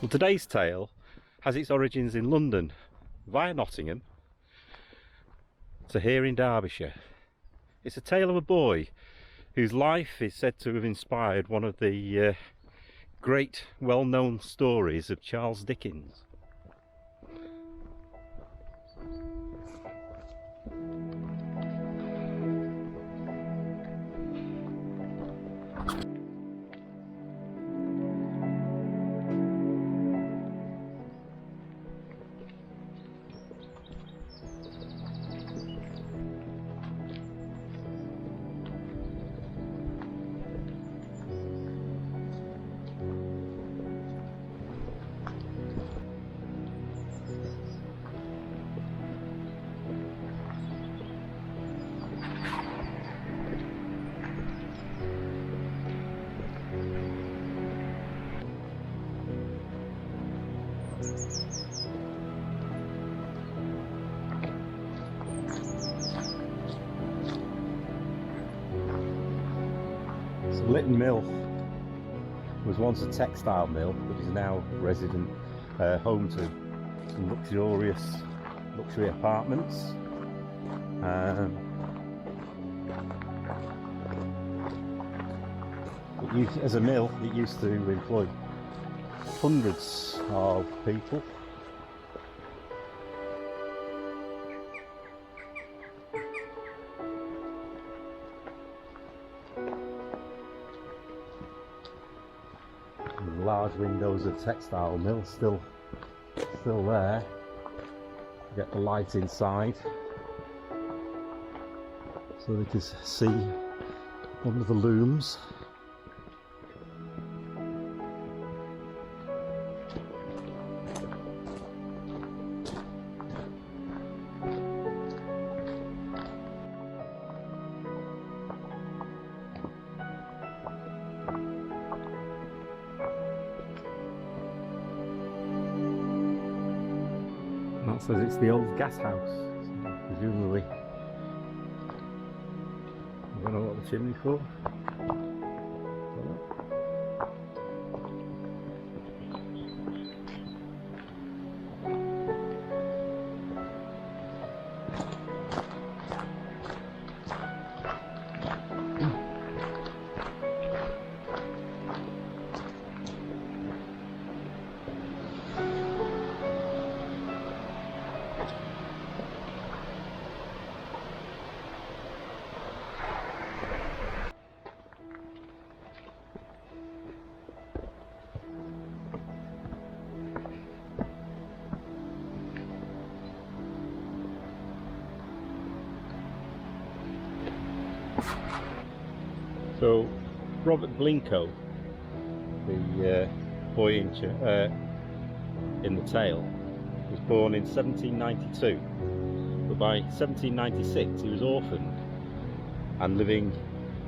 Well, today's tale has its origins in London via Nottingham to here in Derbyshire. It's a tale of a boy whose life is said to have inspired one of the great well-known stories of Charles Dickens. Litton Mill was once a textile mill, but is now resident home to some luxury apartments. As a mill, it used to employ hundreds of people. Large windows of textile mill still there. Get the light inside so they can see under the looms. That says it's the old gas house, so presumably. I don't know what the chimney's for. So, Robert Blincoe, the boy in the tale, was born in 1792, but by 1796 he was orphaned and living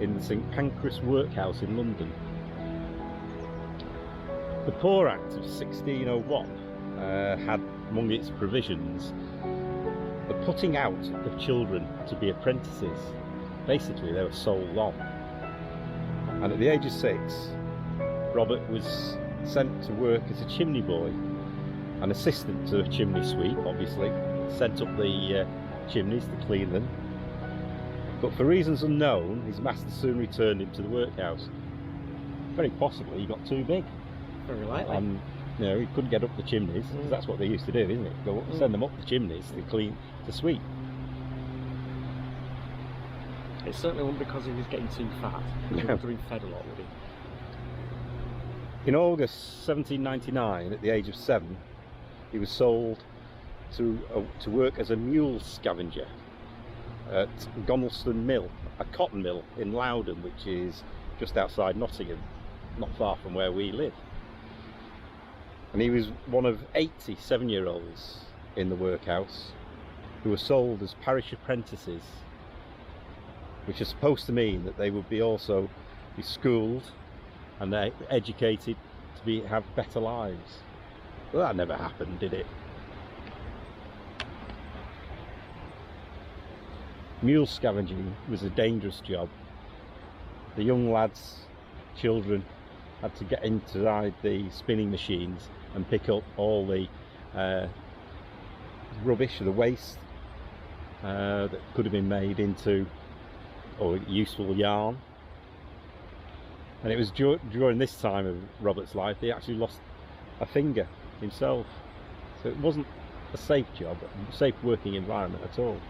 in the St Pancras workhouse in London. The Poor Act of 1601 had among its provisions the putting out of children to be apprentices. Basically, they were sold on. And at the age of 6, Robert was sent to work as a chimney boy, an assistant to a chimney sweep, obviously, sent up the chimneys to clean them. But for reasons unknown, his master soon returned him to the workhouse. Very possibly he got too big. Very likely. And you know, he couldn't get up the chimneys, because that's what they used to do, isn't it? Go up, send them up the chimneys to sweep. It certainly wasn't because he was getting too fat. He was being fed a lot, would he? In August 1799, at the age of 7, he was sold to work as a mule scavenger at Gonalston Mill, a cotton mill in Loudon, which is just outside Nottingham, not far from where we live. And he was one of 80 7-year-olds in the workhouse who were sold as parish apprentices, which is supposed to mean that they would also be schooled and they're educated to have better lives. Well, that never happened, did it? Mule scavenging was a dangerous job. The young lads, children, had to get inside the spinning machines and pick up all the rubbish or the waste that could have been made into useful yarn. And it was during this time of Robert's life he actually lost a finger himself, so it wasn't a safe job, a safe working environment at all.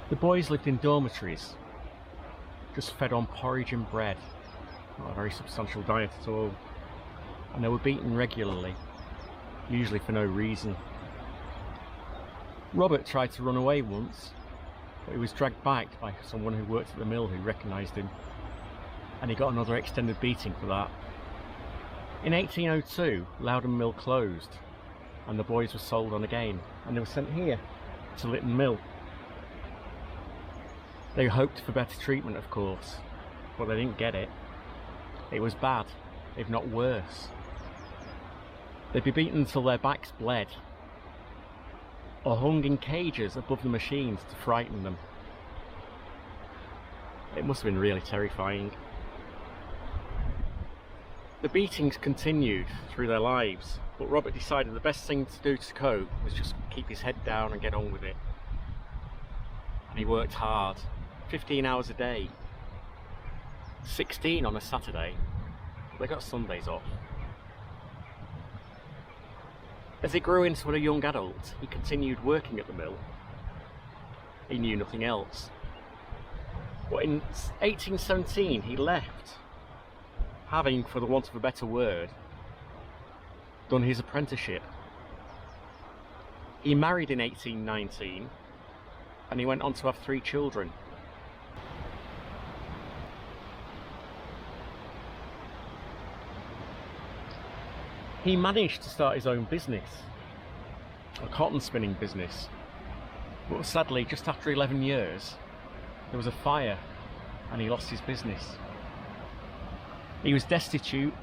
The boys lived in dormitories, just fed on porridge and bread, not a very substantial diet at all, and they were beaten regularly, usually for no reason. Robert tried to run away once, but he was dragged back by someone who worked at the mill who recognised him, and he got another extended beating for that. In 1802, Litton Mill closed, and the boys were sold on again, and they were sent here, to Litton Mill. They hoped for better treatment, of course, but they didn't get it. It was bad, if not worse. They'd be beaten until their backs bled, or hung in cages above the machines to frighten them. It must have been really terrifying. The beatings continued through their lives, but Robert decided the best thing to do to cope was just keep his head down and get on with it. And he worked hard, 15 hours a day, 16 on a Saturday. They got Sundays off. As he grew into a young adult, he continued working at the mill. He knew nothing else. But in 1817 he left, having, for the want of a better word, done his apprenticeship. He married in 1819 and he went on to have 3 children. He managed to start his own business, a cotton spinning business, but sadly just after 11 years there was a fire and he lost his business. He was destitute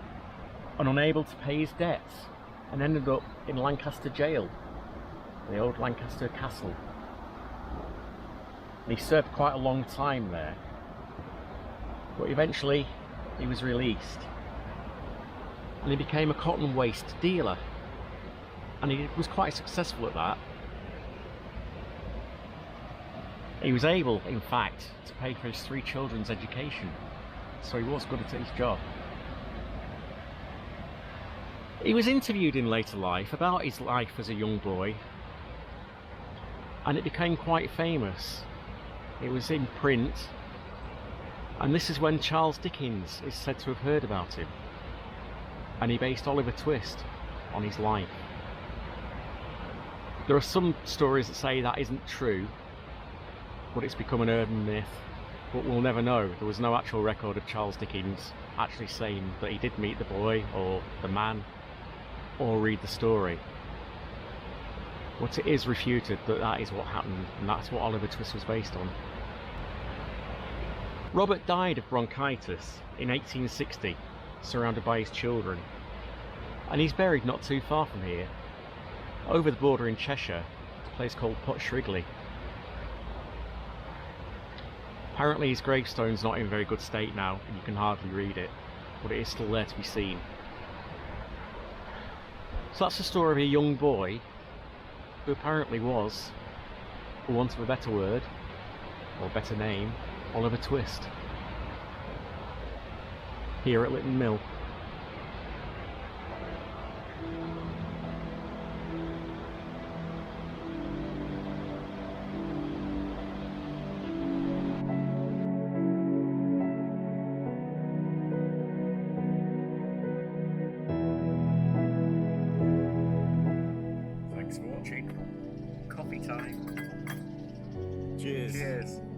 and unable to pay his debts and ended up in Lancaster jail, the old Lancaster castle. And he served quite a long time there, but eventually he was released and he became a cotton waste dealer, and he was quite successful at that. He was able, in fact, to pay for his 3 children's education, so he was good at his job. He was interviewed in later life about his life as a young boy, and it became quite famous. It was in print, and this is when Charles Dickens is said to have heard about him, and he based Oliver Twist on his life. There are some stories that say that isn't true, but it's become an urban myth, but we'll never know. There was no actual record of Charles Dickens actually saying that he did meet the boy or the man or read the story. But it is refuted that that is what happened, and that's what Oliver Twist was based on. Robert died of bronchitis in 1860, surrounded by his children, and he's buried not too far from here, over the border in Cheshire, a place called Potshrigley. Apparently his gravestone's not in very good state now, and you can hardly read it, but it is still there to be seen. So that's the story of a young boy who apparently was, for want of a better word, or a better name, Oliver Twist, here at Litton Mill. Thanks for watching. Coffee time. Cheers. Cheers.